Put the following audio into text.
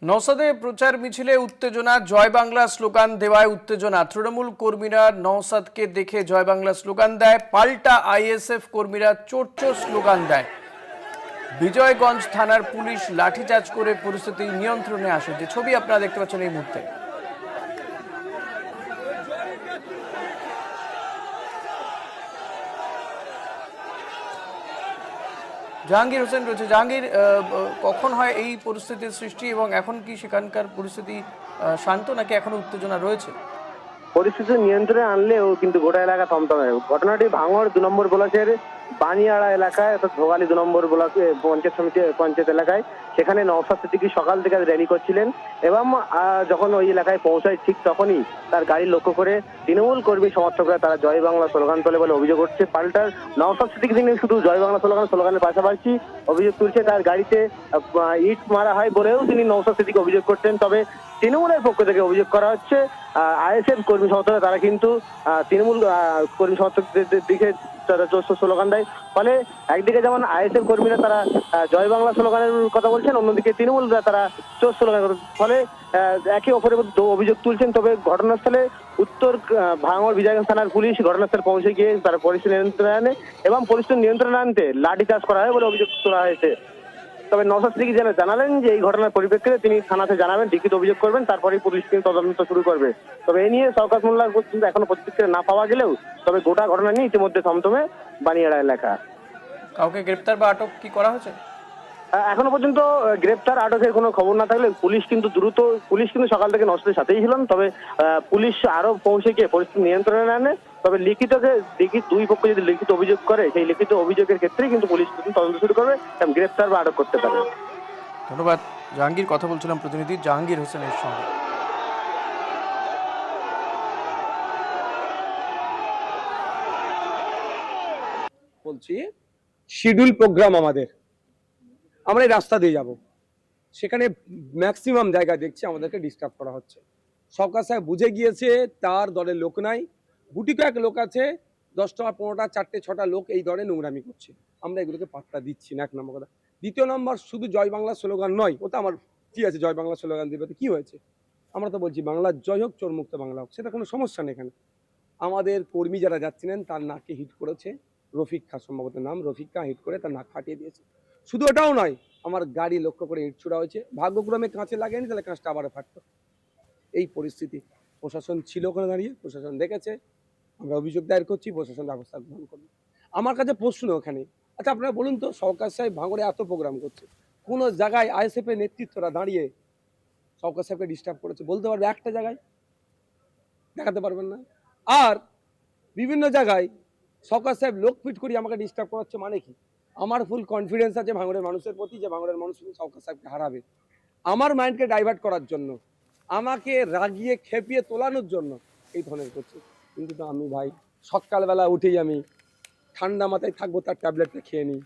নওসাদে প্রচার মিছিলে উত্তেজনা, জয় বাংলা স্লোগান দেওয়ায় উত্তেজনা। তৃণমূল কর্মীরা নওসাদকে দেখে জয় বাংলা স্লোগান দেয়, পাল্টা আইএসএফ কর্মীরা চোর চোর স্লোগান দেয়। বিজয়গঞ্জ থানার পুলিশ লাঠিচার্জ করে পরিস্থিতি নিয়ন্ত্রণে আসে। যে ছবি আপনারা দেখতে পাচ্ছেন এই মুহূর্তে, জাহাঙ্গীর হোসেন রয়েছে। জাহাঙ্গীর, কখন হয় এই পরিস্থিতির সৃষ্টি এবং এখন কি সেখানকার পরিস্থিতি শান্ত নাকি এখনো উত্তেজনা রয়েছে? পরিস্থিতি নিয়ন্ত্রণে আনলেও কিন্তু গোটা এলাকা থমথমে। ঘটনাটি ভাঙড় ২ নম্বর ব্লকের বানিয়াড়া এলাকায়, অর্থাৎ ভোগালী ২ নম্বর ব্লকে পঞ্চায়েত এলাকায়। সেখানে নওসাদ সিদ্দিকী সকাল থেকে র্যালি করছিলেন এবং যখন ওই এলাকায় পৌঁছায় ঠিক তখনই তার গাড়ি লক্ষ্য করে তৃণমূল কর্মী সমর্থকরা তারা জয় বাংলা স্লোগান তোলে বলে অভিযোগ উঠছে। পাল্টা নওসাদ সিদ্দিকী তিনি শুধু জয় বাংলা স্লোগানের পাশাপাশি অভিযোগ তুলছে তার গাড়িতে ইট মারা হয় বলেও তিনি নওসাদ সিদ্দিকী অভিযোগ করছেন। তবে তৃণমূলের পক্ষ থেকে অভিযোগ করা হচ্ছে আইএসএফ কর্মী সমর্থকরা তারা কিন্তু তৃণমূল কর্মী সমর্থকদের দিকে তারা জোর স্লোগান দেয়। ফলে একদিকে যেমন আইএসএফ কর্মীরা তারা জয় বাংলা স্লোগানের কথা বলছেন, অন্যদিকে তৃণমূলরা তারা চোর স্লোগান করে। ফলে একে অপরের মধ্যে অভিযোগ তুলছেন। তবে ঘটনাস্থলে উত্তর ভাঙড় বিজয়গঞ্জ থানার পুলিশ ঘটনাস্থলে পৌঁছে গিয়ে তারা পরিস্থিতি নিয়ন্ত্রণে আনে এবং পরিস্থিতি নিয়ন্ত্রণে আনতে লাঠিচার্জ করা হয় বলে অভিযোগ তোলা হয়েছে। তবে নওসাদ সিদ্দিকী জানালেন যে এই ঘটনার পরিপ্রেক্ষিতে তিনি থানাতে জানাবেন, লিখিত অভিযোগ করবেন, তারপরেই পুলিশ কিন্তু তদন্ত শুরু করবে। তবে এ নিয়ে শওকত মোল্লার পর্যন্ত এখনো প্রতিক্রিয়া না পাওয়া গেলেও তবে গোটা ঘটনা নিয়ে ইতিমধ্যে থমথমে বানিয়াড়া এলাকা। কাউকে গ্রেপ্তার বা আটক কি করা হয়েছে? এখনো পর্যন্ত গ্রেপ্তার আটকের কোনো খবর না থাকলে পুলিশ কিন্তু সকাল থেকে নওসাদের সাথেই ছিলেন। তবে পুলিশ আরো পৌঁছে গিয়ে পরিস্থিতি নিয়ন্ত্রণে আনে। তবে লিখিত দুই পক্ষ যদি লিখিত অভিযোগ করে, সেই লিখিত অভিযোগের ক্ষেত্রেই কিন্তু পুলিশ তদন্ত শুরু করবে এবং গ্রেপ্তার বা আটক করতে পারে। ধন্যবাদ জাহাঙ্গীর। কথা বলছিলাম প্রতিনিধি জাহাঙ্গীর হোসেনের সঙ্গে। বলছি শিডিউল প্রোগ্রাম আমরা এই রাস্তা দিয়ে যাব, সেখানে ম্যাক্সিমাম জায়গা দেখছি আমাদেরকে ডিস্টার্ব করা হচ্ছে। সরকার সাহেব বুঝে গিয়েছে তার দলের লোক নাই, গুটি কয়েক লোক আছে, 10টা 15টা 4টে 6টা লোক এই দলে নোংরামি করছে। আমরা এগুলোকে পাত্তা দিচ্ছি না, 1 নম্বর কথা। দ্বিতীয় নম্বর, শুধু জয় বাংলা স্লোগান নয়, ওটা আমার কি আছে, জয় বাংলা স্লোগান দিবে তো কি হয়েছে? আমরা তো বলছি বাংলার জয় হোক, চোর মুক্ত বাংলা হোক, সেটা কোনো সমস্যা নেই। এখানে আমাদের কর্মী যারা যাচ্ছিলেন তার নাকে হিট করেছে, রফিক খা সম্ভবত নাম, রফিক খা হিট করে তার নাক ফাটিয়ে দিয়েছে। শুধু ওটাও নয়, আমার গাড়ি লক্ষ্য করে ইট ছোড়া হয়েছে, ভাগ্যক্রমে কাঁচে লাগেনি, তাহলে কাঁচটা আবার ফাটত। এই পরিস্থিতি। প্রশাসন ছিল ওখানে দাঁড়িয়ে, প্রশাসন দেখেছে, আমরা অভিযোগ দায়ের করছি, প্রশাসন ব্যবস্থা গ্রহণ করবে। আমার কাছে প্রশ্ন ওখানে, আচ্ছা আপনারা বলুন তো, সরকার সাহেব ভাঙড়ে এত প্রোগ্রাম করছে, কোনো জায়গায় আইএসএফ এর নেতৃত্বরা দাঁড়িয়ে সরকার সাহেবকে ডিস্টার্ব করেছে বলতে পারবে? একটা জায়গায় দেখাতে পারবেন না। আর বিভিন্ন জায়গায় সরকার সাহেব লোক ফিট করি আমাকে ডিস্টার্ব করাচ্ছে, মানে কি? আমার ফুল কনফিডেন্স আছে ভাঙড়ের মানুষের প্রতি যে ভাঙড়ের মানুষ সরকার সাহেবকে হারাবে। আমার মাইন্ডকে ডাইভার্ট করার জন্য, আমাকে রাগিয়ে খেপিয়ে তোলানোর জন্য এই ধরনের করছে। কিন্তু তো আমি ভাই সকালবেলা উঠেই আমি ঠান্ডা মাথায় থাকবো, তার ট্যাবলেটটা খেয়ে নিই।